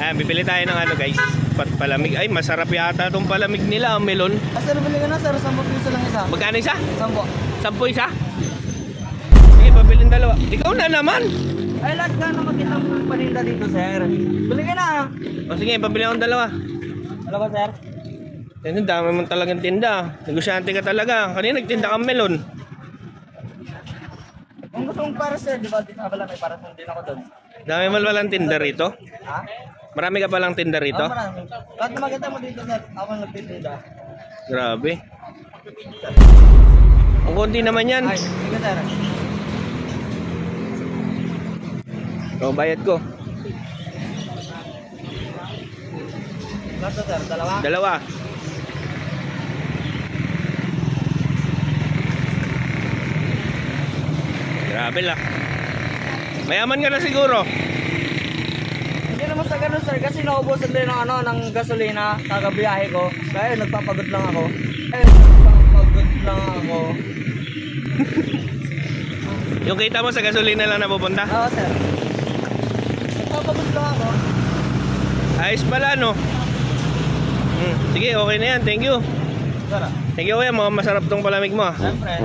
Ayan, bibili tayo ng ano guys, palamig. Ay, masarap yata itong palamig nila, ang melon. Sir, bili ka na sir, 10 piso lang isa. Magkano isa? 10. 10 isa? Sige, pabiling dalawa. Ikaw na naman. Ay, lahat ka na makita mo yung paninda dito sir. Bili ka na. O sige, pabili akong dalawa. Ano ba sir? Yan, dami mong talagang tinda. Negosyante ka talaga. Kanina nagtinda kang melon. Kung gusto mong para sir, di ba? Di ba may para din ako doon? Dami mo walang tinda rito. Ha? Marami ka palang tinda rito. Marami. Lahat na makita mo dito sir, ako nagtitinda. Grabe. Ang konti naman yan. Ay, sige sir. O, bayad ko. Lahat sir, dalawa. Dalawa. Grabe lang. Mayaman ka na siguro. Hindi naman sa ganun sir, kasi naubusan din ng ng gasolina kagabiyahe ko. Kaya nagpapagod lang ako. Yung kita mo sa gasolina lang napupunta? Oo sir. Nagpapagod lang ako. Ayos pala, no? Sige, okay na yan. Thank you. Sir, Thank you, kuya. Mga masarap tong palamig mo. siyempre.